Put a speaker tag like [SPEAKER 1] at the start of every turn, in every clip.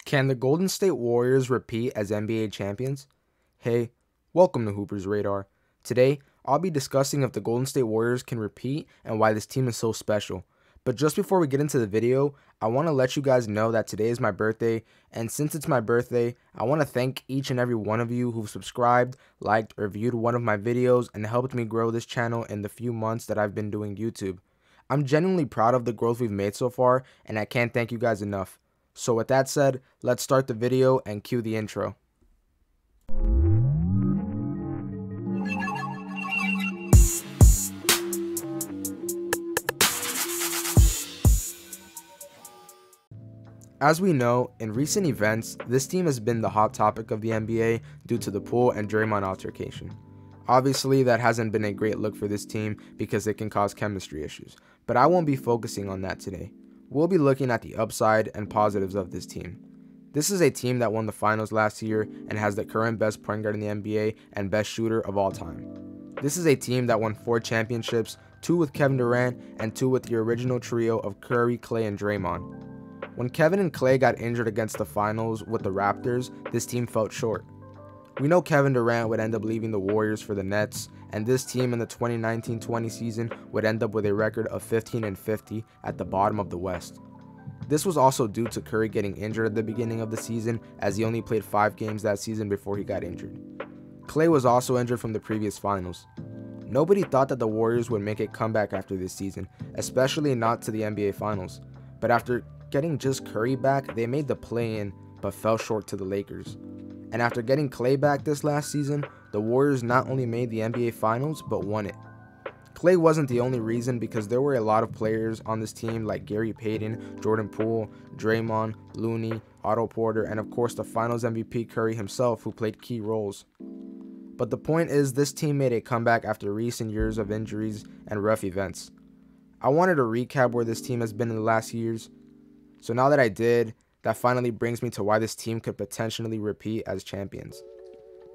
[SPEAKER 1] Can the Golden State Warriors repeat as NBA champions? Hey, welcome to Hooper's Radar. Today, I'll be discussing if the Golden State Warriors can repeat and why this team is so special. But just before we get into the video, I want to let you guys know that today is my birthday, and since it's my birthday, I want to thank each and every one of you who've subscribed, liked, or viewed one of my videos and helped me grow this channel in the few months that I've been doing YouTube. I'm genuinely proud of the growth we've made so far, and I can't thank you guys enough. So with that said, let's start the video and cue the intro. As we know, in recent events, this team has been the hot topic of the NBA due to the Poole and Draymond altercation. Obviously, that hasn't been a great look for this team because it can cause chemistry issues, but I won't be focusing on that today. We'll be looking at the upside and positives of this team. This is a team that won the finals last year and has the current best point guard in the NBA and best shooter of all time. This is a team that won 4 championships, 2 with Kevin Durant and 2 with the original trio of Curry, Klay, and Draymond. When Kevin and Klay got injured against the finals with the Raptors, this team felt short. We know Kevin Durant would end up leaving the Warriors for the Nets, and this team in the 2019-20 season would end up with a record of 15-50 at the bottom of the West. This was also due to Curry getting injured at the beginning of the season, as he only played 5 games that season before he got injured. Klay was also injured from the previous finals. Nobody thought that the Warriors would make a comeback after this season, especially not to the NBA Finals. But after getting just Curry back, they made the play-in but fell short to the Lakers. And after getting Klay back this last season, the Warriors not only made the NBA Finals, but won it. Klay wasn't the only reason, because there were a lot of players on this team like Gary Payton, Jordan Poole, Draymond, Looney, Otto Porter, and of course the Finals MVP Curry himself, who played key roles. But the point is, this team made a comeback after recent years of injuries and rough events. I wanted to recap where this team has been in the last years, so now that I did, that finally brings me to why this team could potentially repeat as champions.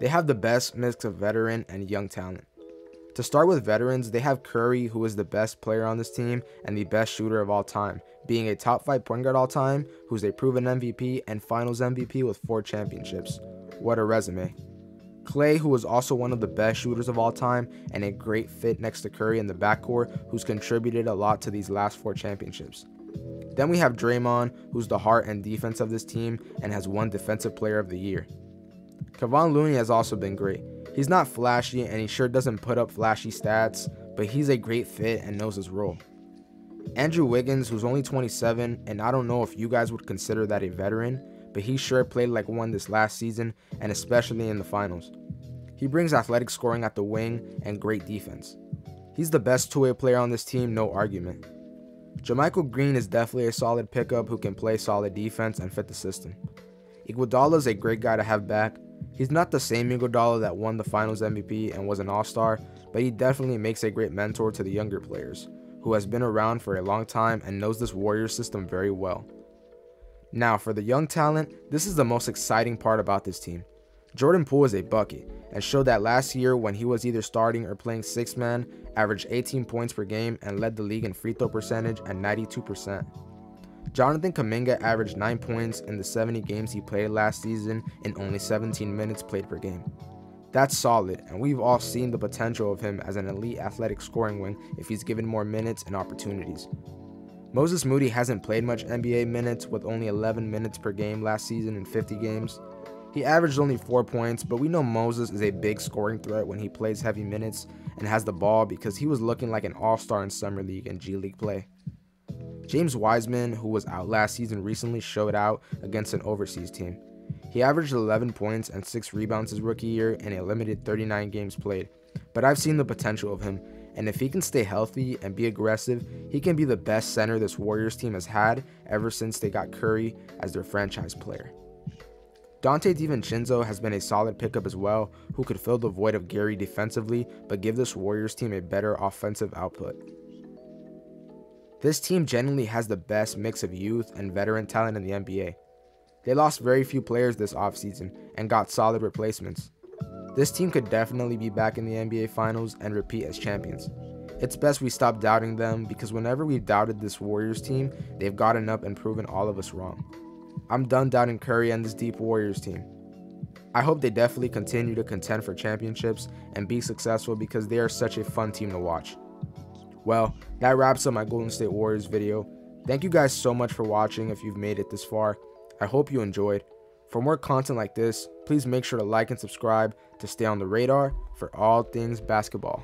[SPEAKER 1] They have the best mix of veteran and young talent. To start with veterans, they have Curry, who is the best player on this team and the best shooter of all time, being a top 5 point guard all time, who's a proven MVP and Finals MVP with 4 championships. What a resume. Klay, who is also one of the best shooters of all time and a great fit next to Curry in the backcourt, who's contributed a lot to these last 4 championships. Then we have Draymond, who's the heart and defense of this team and has won Defensive Player of the Year. Kevon Looney has also been great. He's not flashy and he sure doesn't put up flashy stats, but he's a great fit and knows his role. Andrew Wiggins, who's only 27, and I don't know if you guys would consider that a veteran, but he sure played like one this last season and especially in the finals. He brings athletic scoring at the wing and great defense. He's the best two-way player on this team, no argument. JaMychal Green is definitely a solid pickup who can play solid defense and fit the system. Iguodala is a great guy to have back. He's not the same Iguodala that won the Finals MVP and was an all-star, but he definitely makes a great mentor to the younger players, who has been around for a long time and knows this Warriors system very well. Now, for the young talent, this is the most exciting part about this team. Jordan Poole is a bucket, and showed that last year when he was either starting or playing 6-man, averaged 18 points per game and led the league in free throw percentage at 92%. Jonathan Kuminga averaged 9 points in the 70 games he played last season in only 17 minutes played per game. That's solid, and we've all seen the potential of him as an elite athletic scoring wing if he's given more minutes and opportunities. Moody hasn't played much NBA minutes, with only 11 minutes per game last season in 50 games. He averaged only 4 points, but we know Moses is a big scoring threat when he plays heavy minutes and has the ball, because he was looking like an all-star in Summer League and G League play. James Wiseman, who was out last season, recently showed out against an overseas team. He averaged 11 points and 6 rebounds his rookie year in a limited 39 games played, but I've seen the potential of him, and if he can stay healthy and be aggressive, he can be the best center this Warriors team has had ever since they got Curry as their franchise player. Donte DiVincenzo has been a solid pickup as well, who could fill the void of Gary defensively but give this Warriors team a better offensive output. This team genuinely has the best mix of youth and veteran talent in the NBA. They lost very few players this offseason and got solid replacements. This team could definitely be back in the NBA Finals and repeat as champions. It's best we stop doubting them, because whenever we've doubted this Warriors team, they've gotten up and proven all of us wrong. I'm done doubting Curry and this deep Warriors team. I hope they definitely continue to contend for championships and be successful because they are such a fun team to watch. Well, that wraps up my Golden State Warriors video. Thank you guys so much for watching if you've made it this far. I hope you enjoyed. For more content like this, please make sure to like and subscribe to stay on the radar for all things basketball.